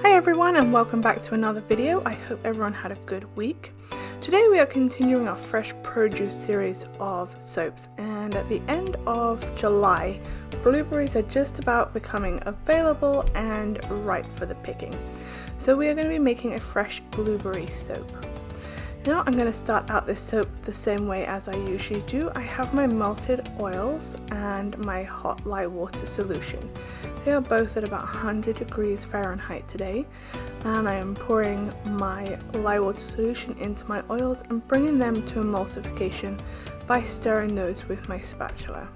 Hi everyone and welcome back to another video. I hope everyone had a good week. Today we are continuing our fresh produce series of soaps, and at the end of July, blueberries are just about becoming available and ripe for the picking. So we are going to be making a fresh blueberry soap. Now I'm going to start out this soap the same way as I usually do. I have my melted oils and my hot lye water solution. They are both at about 100 degrees Fahrenheit today, and I am pouring my lye water solution into my oils and bringing them to emulsification by stirring those with my spatula.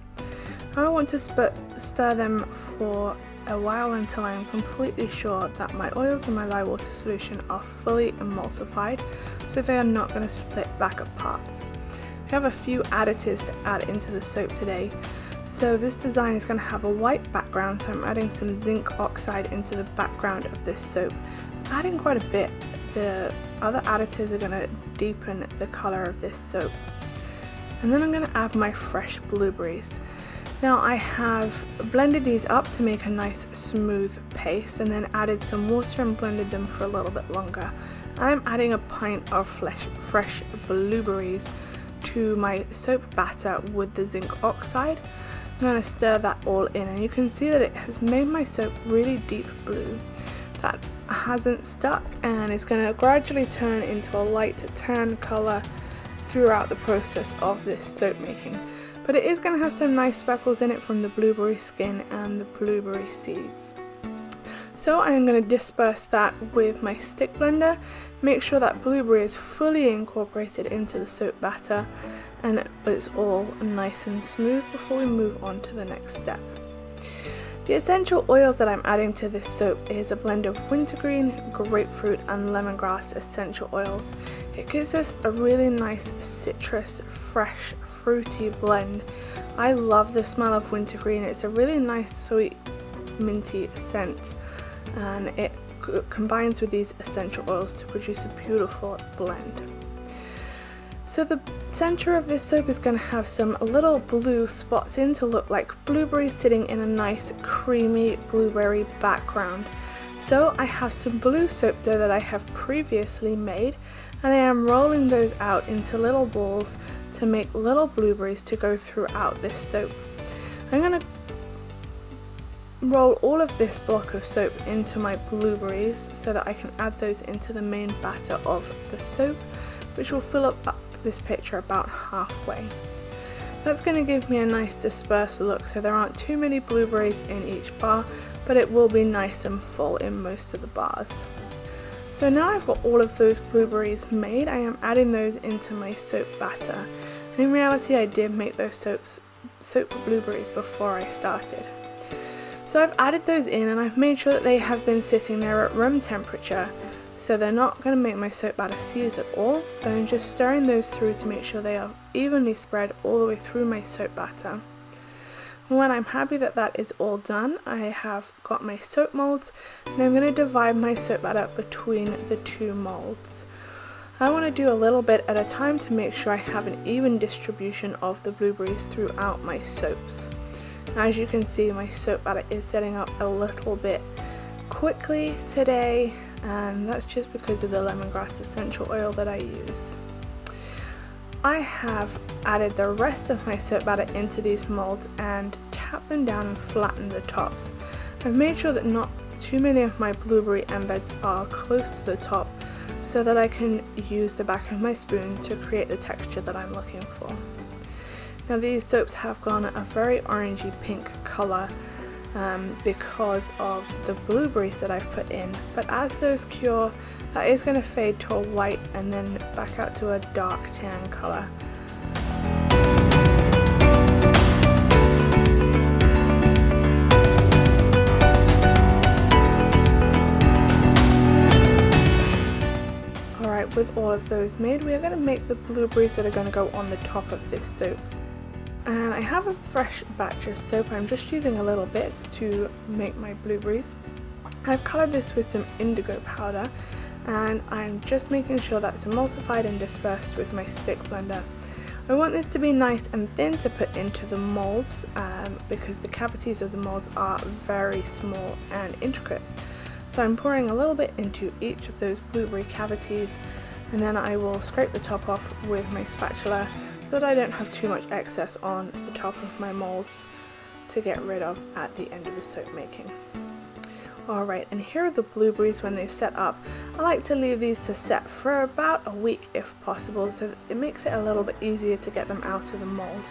I want to stir them for a while until I am completely sure that my oils and my lye water solution are fully emulsified, so they are not going to split back apart. We have a few additives to add into the soap today. So this design is going to have a white background, so I'm adding some zinc oxide into the background of this soap. Adding quite a bit. The other additives are going to deepen the colour of this soap. And then I'm going to add my fresh blueberries. Now I have blended these up to make a nice smooth paste, and then added some water and blended them for a little bit longer. I'm adding a pint of fresh blueberries to my soap batter with the zinc oxide. I'm going to stir that all in, and you can see that it has made my soap really deep blue that hasn't stuck, and it's going to gradually turn into a light tan colour throughout the process of this soap making. But it is going to have some nice speckles in it from the blueberry skin and the blueberry seeds. So I'm going to disperse that with my stick blender, make sure that blueberry is fully incorporated into the soap batter and it's all nice and smooth before we move on to the next step. The essential oils that I'm adding to this soap is a blend of wintergreen, grapefruit and lemongrass essential oils. It gives us a really nice citrus, fresh, fruity blend. I love the smell of wintergreen. It's a really nice, sweet, minty scent, and it combines with these essential oils to produce a beautiful blend. So the center of this soap is going to have some little blue spots in to look like blueberries sitting in a nice creamy blueberry background. So I have some blue soap dough that I have previously made, and I am rolling those out into little balls to make little blueberries to go throughout this soap. I'm going to roll all of this block of soap into my blueberries so that I can add those into the main batter of the soap, which will fill up this picture about halfway. That's going to give me a nice dispersed look, so there aren't too many blueberries in each bar, but it will be nice and full in most of the bars. So now I've got all of those blueberries made, I am adding those into my soap batter. And in reality I did make those soap blueberries before I started. So I've added those in, and I've made sure that they have been sitting there at room temperature, so they're not going to make my soap batter seize at all. I'm just stirring those through to make sure they are evenly spread all the way through my soap batter. And when I'm happy that that is all done, I have got my soap molds, and I'm going to divide my soap batter between the two molds. I want to do a little bit at a time to make sure I have an even distribution of the blueberries throughout my soaps. As you can see, my soap batter is setting up a little bit quickly today, and that's just because of the lemongrass essential oil that I use. I have added the rest of my soap batter into these molds and tapped them down and flattened the tops. I've made sure that not too many of my blueberry embeds are close to the top, so that I can use the back of my spoon to create the texture that I'm looking for. Now these soaps have gone a very orangey pink colour because of the blueberries that I've put in, but as those cure, that is going to fade to a white and then back out to a dark tan colour. Alright, with all of those made, we are going to make the blueberries that are going to go on the top of this soap. And I have a fresh batch of soap. I'm just using a little bit to make my blueberries. I've coloured this with some indigo powder, and I'm just making sure that's emulsified and dispersed with my stick blender. I want this to be nice and thin to put into the molds because the cavities of the molds are very small and intricate. So I'm pouring a little bit into each of those blueberry cavities, and then I will scrape the top off with my spatula so that I don't have too much excess on the top of my molds to get rid of at the end of the soap making. Alright, and here are the blueberries when they've set up. I like to leave these to set for about a week if possible, so that it makes it a little bit easier to get them out of the mold.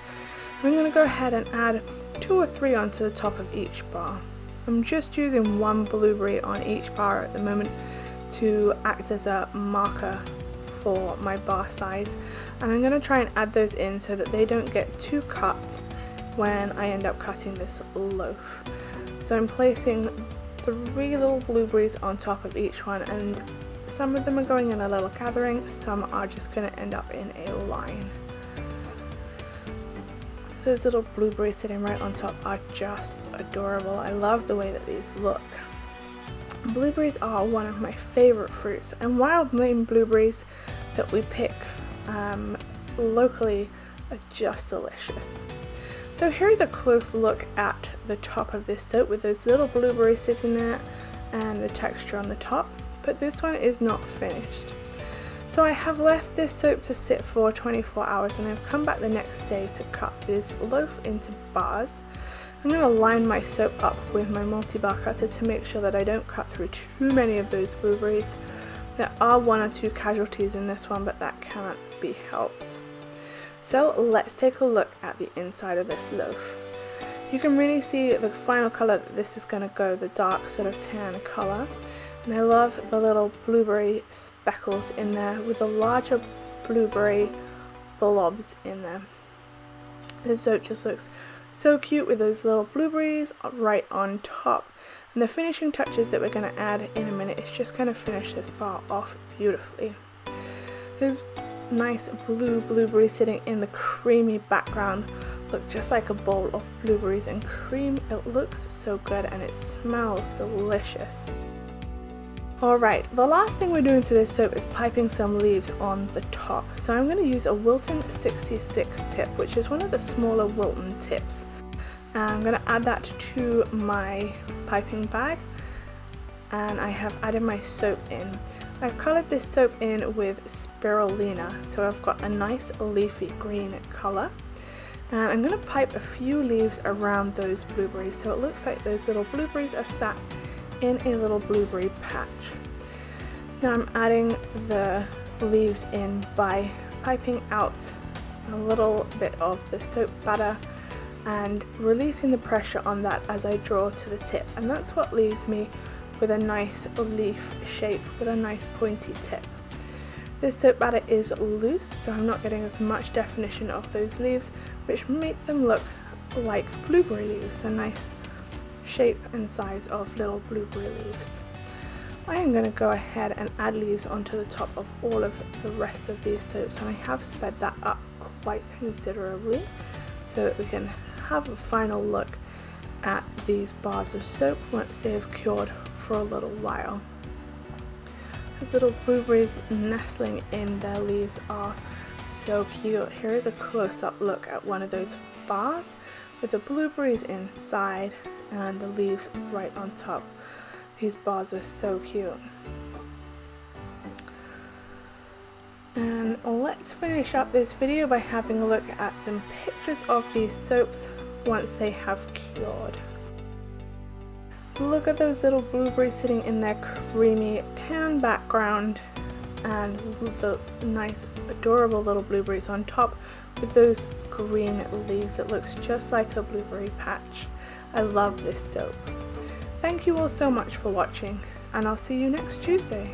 I'm going to go ahead and add 2 or 3 onto the top of each bar. I'm just using 1 blueberry on each bar at the moment to act as a marker for my bar size, and I'm going to try and add those in so that they don't get too cut when I end up cutting this loaf. So I'm placing 3 little blueberries on top of each one, and some of them are going in a little gathering, some are just going to end up in a line. Those little blueberries sitting right on top are just adorable. I love the way that these look. Blueberries are one of my favorite fruits, and wild Maine blueberries that we pick locally are just delicious. So here's a close look at the top of this soap with those little blueberries sitting there and the texture on the top, but this one is not finished. So I have left this soap to sit for 24 hours, and I've come back the next day to cut this loaf into bars. I'm going to line my soap up with my multi-bar cutter to make sure that I don't cut through too many of those blueberries. There are 1 or 2 casualties in this one, but that can't be helped. So let's take a look at the inside of this loaf. You can really see the final colour that this is going to go, the dark sort of tan colour. And I love the little blueberry speckles in there with the larger blueberry blobs in there. The soap just looks so cute with those little blueberries right on top. And the finishing touches that we're going to add in a minute is just going to finish this bar off beautifully. Those nice blue blueberries sitting in the creamy background look just like a bowl of blueberries and cream. It looks so good and it smells delicious. Alright, the last thing we're doing to this soap is piping some leaves on the top. So I'm going to use a Wilton 66 tip, which is one of the smaller Wilton tips. And I'm going to add that to my piping bag, and I have added my soap in. I've coloured this soap in with spirulina, so I've got a nice leafy green colour. And I'm going to pipe a few leaves around those blueberries so it looks like those little blueberries are sat in a little blueberry patch. Now I'm adding the leaves in by piping out a little bit of the soap batter and releasing the pressure on that as I draw to the tip, and that's what leaves me with a nice leaf shape with a nice pointy tip. This soap batter is loose, so I'm not getting as much definition of those leaves, which make them look like blueberry leaves, a nice shape and size of little blueberry leaves. I am going to go ahead and add leaves onto the top of all of the rest of these soaps, and I have sped that up quite considerably so that we can have a final look at these bars of soap once they've cured for a little while. Those little blueberries nestling in their leaves are so cute. Here is a close-up look at one of those bars with the blueberries inside and the leaves right on top. These bars are so cute. And let's finish up this video by having a look at some pictures of these soaps once they have cured. Look at those little blueberries sitting in their creamy tan background and the nice adorable little blueberries on top with those green leaves. It looks just like a blueberry patch. I love this soap. Thank you all so much for watching, and I'll see you next Tuesday.